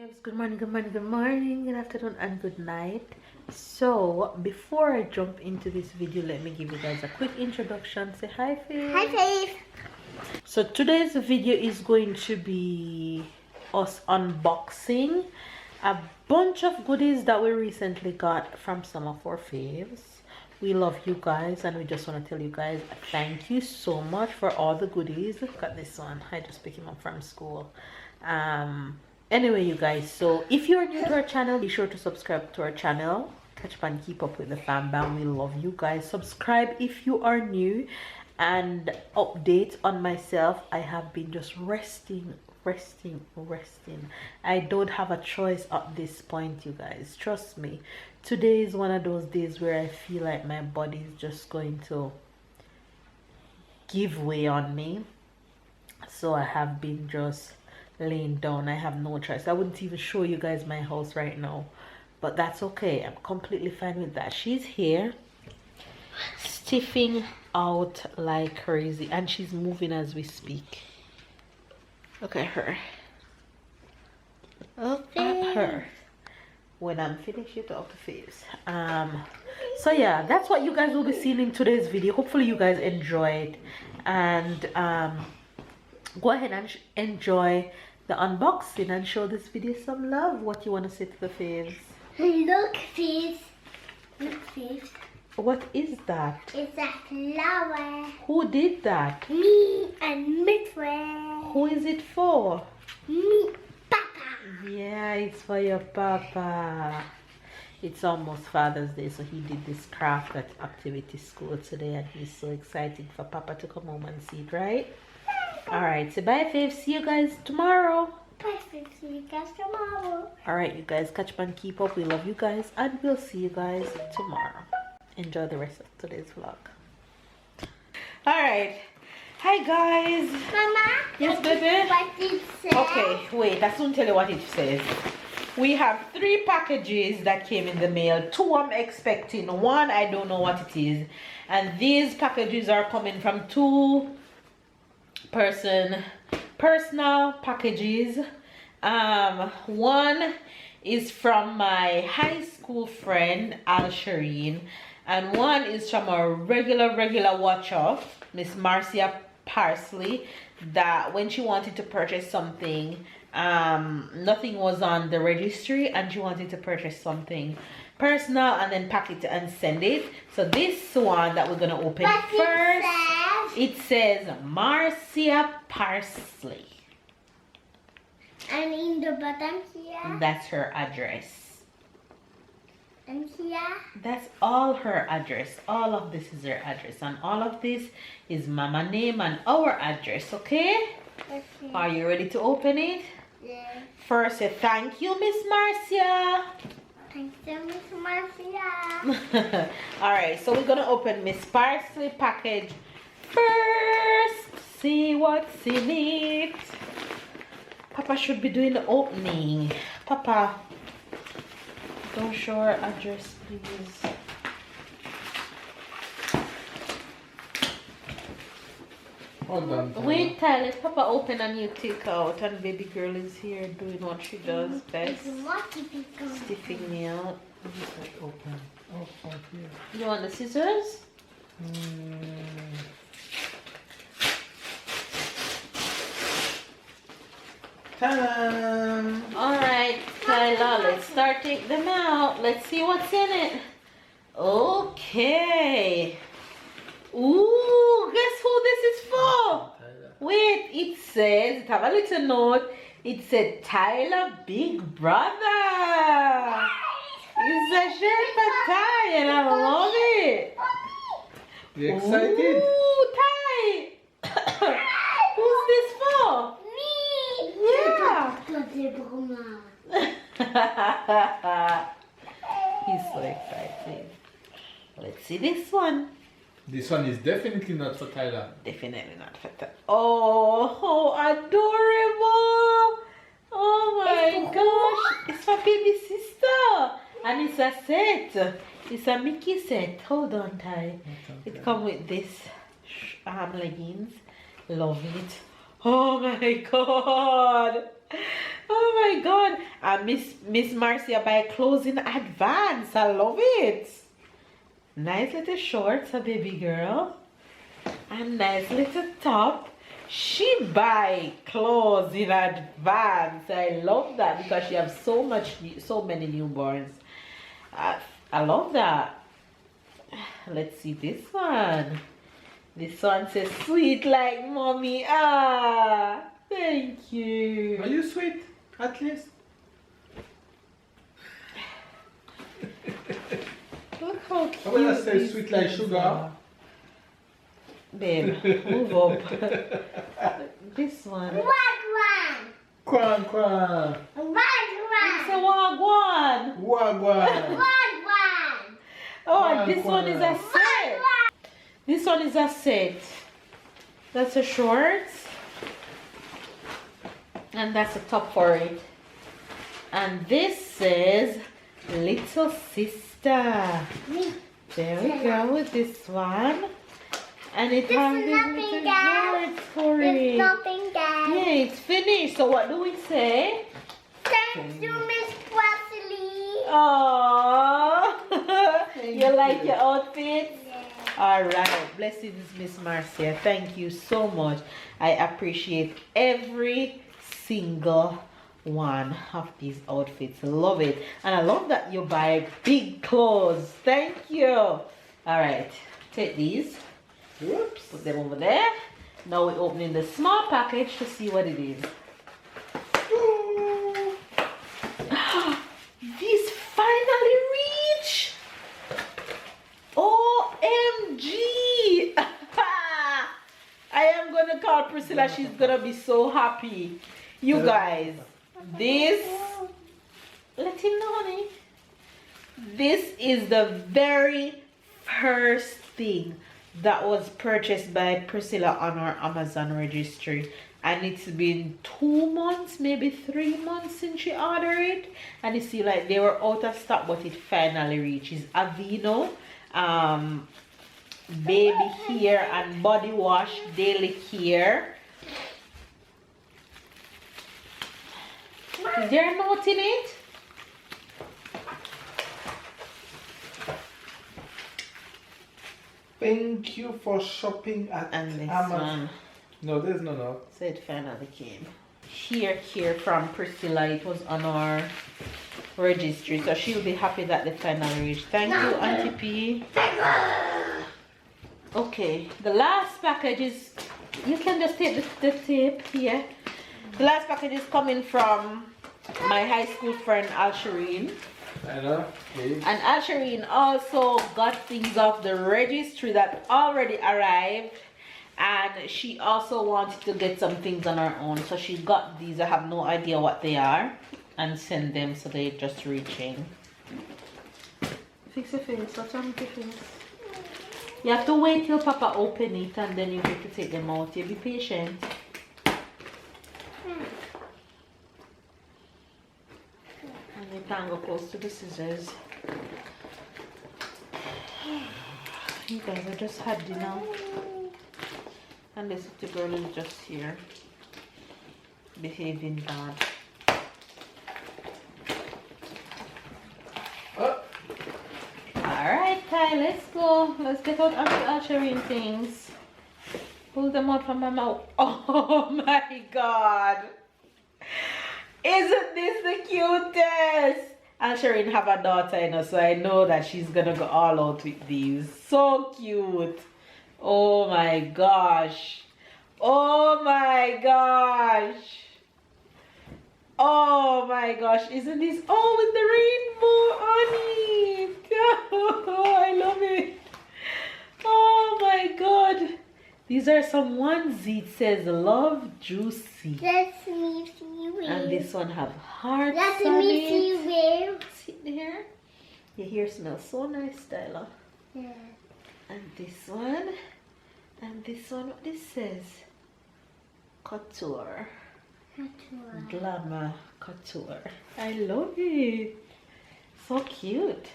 faves. Good morning, good morning, good morning, good afternoon, and good night. So before I jump into this video, let me give you guys a quick introduction. Say hi, Faith. Hi, Faith. So today's video is going to be us unboxing a bunch of goodies that we recently got from some of our faves. We love you guys, and we just want to tell you guys thank you so much for all the goodies. Look at this one. I just picked him up from school. Anyway, you guys, so if you're new to our channel, be sure to subscribe to our channel. Catch up and keep up with the fam bam. We love you guys. Subscribe if you are new. And update on myself, I have been just resting. I don't have a choice at this point, you guys. Trust me, today is one of those days where I feel like my body is just going to give way on me. So I have been just laying down. I have no choice. I wouldn't even show you guys my house right now, but that's okay. I'm completely fine with that. She's here stiffing out like crazy, and she's moving as we speak. Look at her. Look at her. When I'm finished with the face. So yeah, that's what you guys will be seeing in today's video. Hopefully you guys enjoy it, and go ahead and enjoy the unboxing and show this video some love. What you want to say to the faves? Look, Faith. Look, Faith. What is that? It's a flower. Who did that? Me and my friend. Who is it for? Me, Papa. Yeah, it's for your papa. It's almost Father's Day, so he did this craft at activity school today, and he's so excited for Papa to come home and see it, right? Alright, so bye, faves. See you guys tomorrow. Bye, Faith. See you guys tomorrow. Alright, you guys, catch up and keep up. We love you guys, and we'll see you guys tomorrow. Enjoy the rest of today's vlog. Alright. Hi, guys. Mama. Yes, baby? What it says? Okay, wait. I soon tell you what it says. We have 3 packages that came in the mail. 2 I'm expecting. 1 I don't know what it is. And these packages are coming from 2 personal packages. 1 is from my high school friend Al Shireen, and 1 is from a regular watcher, Miss Marcia Parsley, that when she wanted to purchase something, nothing was on the registry, and she wanted to purchase something personal and then pack it and send it. So this one that we're gonna open first, it says Marcia Parsley. And in the bottom here. That's her address. And here. That's all her address. All of this is her address, and all of this is mama name and our address. Okay? Okay. Are you ready to open it? Yeah. First, say thank you, Miss Marcia. Thank you, Miss Marcia. All right, so we're gonna open Miss Parsley package first. See what's in it. Papa should be doing the opening. Papa, don't show our address, please. Hold on. Wait, Tyler, Papa open and you take out, and baby girl is here doing what she does best. Stiffing me out. Open. Oh, here. You want the scissors? Ta-da! Alright, Tyler, let's start taking them out. Let's see what's in it. Okay. Ooh, guess who this is for? Wait, it says, have a little note. It said Tyler Big Brother. It's a shirt for Ty, and I love it. You excited? Ooh, Ty. Who's this for? Me. Yeah. He's so excited. Let's see this one. This one is definitely not for Tyler. Definitely not for Tyler. Oh, how adorable. Oh my gosh. It's for baby sister. And it's a set. It's a Mickey set. Hold on, Ty. It comes with this leggings. Love it. Oh my god. Oh my god. And Miss Marcia buy clothes in advance. I love it. Nice little shorts, a baby girl. And nice little top. She buy clothes in advance. I love that because she has so many newborns. I love that. Let's see this one. This one says sweet like mommy. Ah, thank you. Are you sweet? At least. Look how cute. I will say these sweet like things sugar. are. Babe, move up. This one. Wagwan. Kwan kwan. It's a Wagwan. wagwan. Wagwan. Wagwan. Oh, and this one is a set. This one is a set. That's a shorts. And that's a top for it. And this says little sister. There we go with this one. And it This has is these nothing, little Dad. hearts for There's it. nothing there. Yeah, it's finished. So what do we say? Thanks to Miss Presley. Oh, Thank you like you. your outfit? Yeah. All right, blessings, Miss Marcia. Thank you so much. I appreciate every single one of these outfits. Love it, and I love that you buy big clothes. Thank you. All right, take these. Whoops. Put them over there. Now we're opening the small package to see what it is. This finally reached. OMG. I am gonna call Priscilla. She's gonna be so happy. You guys, this, let him know, honey. This is the very first thing that was purchased by Priscilla on our Amazon registry, and it's been 2 months, maybe 3 months since she ordered it. And you see, like, they were out of stock, but it finally reaches Aveeno baby hair and body wash, daily care. Is there a note in it? Thank you for shopping at And this Amazon. one. No, there's no no. So it finally came. Here from Priscilla. It was on our registry, so she'll be happy that they finally reached. Thank you, Auntie P. Okay, the last package is, you can just take the tape here. The last package is coming from my high school friend Alsharine. I know. Okay. And Alsharine also got things off the registry that already arrived, and she also wanted to get some things on her own, so she got these. I have no idea what they are, and send them, so they just reaching. Fix your face. What's wrong with your face? You have to wait till Papa open it, and then you get to take them out. You be patient. And you can go close to the scissors. You guys, I just had dinner, and this little girl is just here behaving bad. Oh, Alright, Kai, let's go. Let's get out of the ushering things. Pull them out from my mouth. Oh my god. Isn't this the cutest? Alsharine have a daughter, you know, so I know that she's gonna go all out with these. So cute. Oh my gosh. Oh my gosh. Oh my gosh. Isn't this, oh, with the rainbow on it. Oh, I love it. Oh my god. These are some onesies. It says love juicy. Let me see where. And this one have hearts Let on me see it. where. See there? Your hair smells so nice, Styla. Yeah. And this one. And this one, what this says? Couture. Glamour couture. I love it. So cute.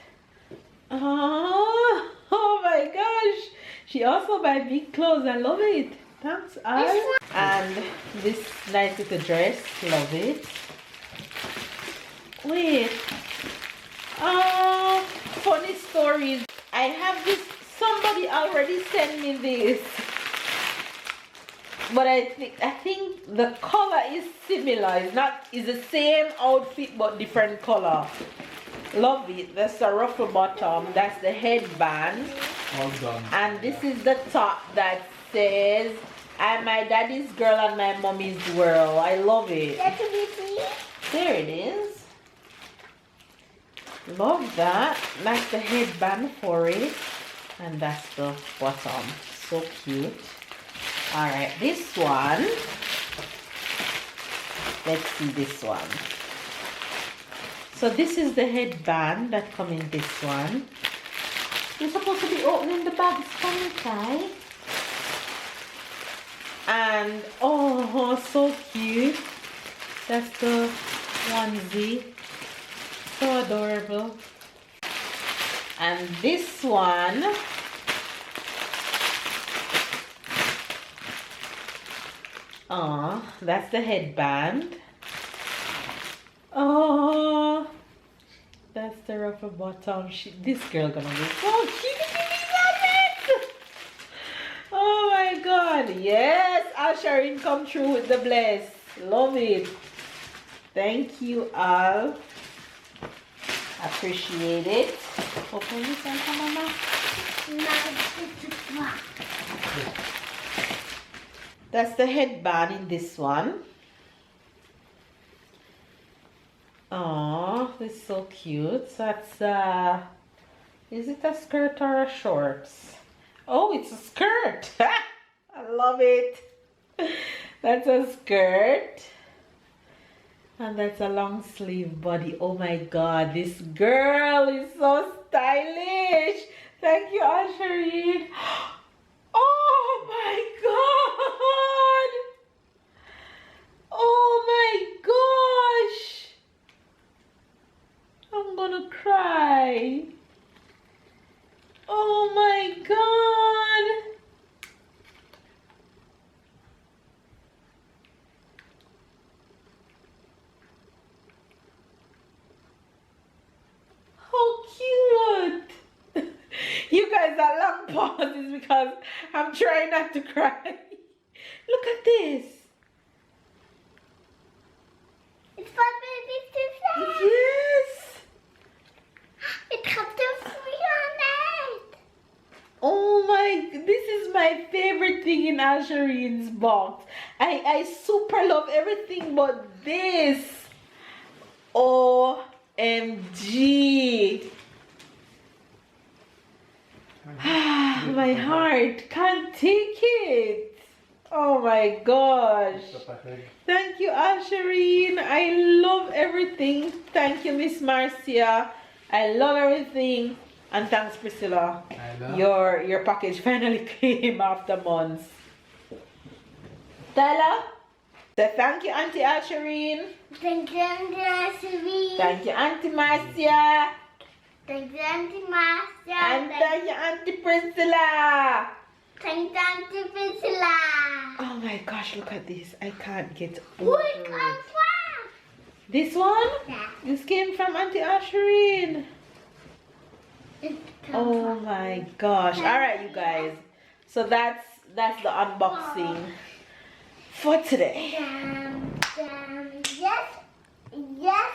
Oh my gosh. She also buy big clothes. I love it. Thanks, Al. And this nice little dress. Love it. Wait. Funny stories. I have this. Somebody already sent me this, but I think the color is similar. It's the same outfit but different color. Love it. That's the ruffle bottom. That's the headband. All done. And this is the top that says, "I'm my daddy's girl and my mommy's world." I love it. Let me see. There it is. Love that. That's the headband for it. And that's the bottom. So cute. Alright, this one. Let's see this one. So this is the headband that come in this one. You're supposed to be opening the bag side. And oh, so cute. That's the onesie. So adorable. And this one, oh, that's the headband. Oh, that's the rubber bottom. This girl gonna be so cute. Oh my God! Yes, Asherin come through with the bless. Love it. Thank you all. Appreciate it. Open this one, Mama. That's the headband in this one. Oh, this is so cute. So that's is it a skirt or a shorts? Oh, it's a skirt. I love it. That's a skirt. And that's a long sleeve body. Oh my God, this girl is so stylish. Thank you, Asherin. Oh my God. Oh my gosh. I'm gonna cry. Oh my God. How cute! You guys are long pauses because I'm trying not to cry. Look at this. It's for baby to Yes. It has the free on it. Oh my! This is my favorite thing in Asherin's box. I super love everything but this. OMG. My heart can't take it. Oh my gosh. Thank you, Asherin. I love everything. Thank you, Miss Marcia. I love everything. And thanks, Priscilla. Your package finally came after months. Tyler, say thank you, Auntie Asherin. Thank you, Auntie. Thank you, Auntie Marcia. Thank you, Auntie Marcia. And thank you, Auntie Priscilla. Thank you, Auntie Priscilla. Oh my gosh, look at this. I can't get Who over it it. comes from? This one? Yeah. This came from Auntie Asherin. It comes Oh from- my gosh. Alright, you guys. So that's the unboxing for today. Yes, yes.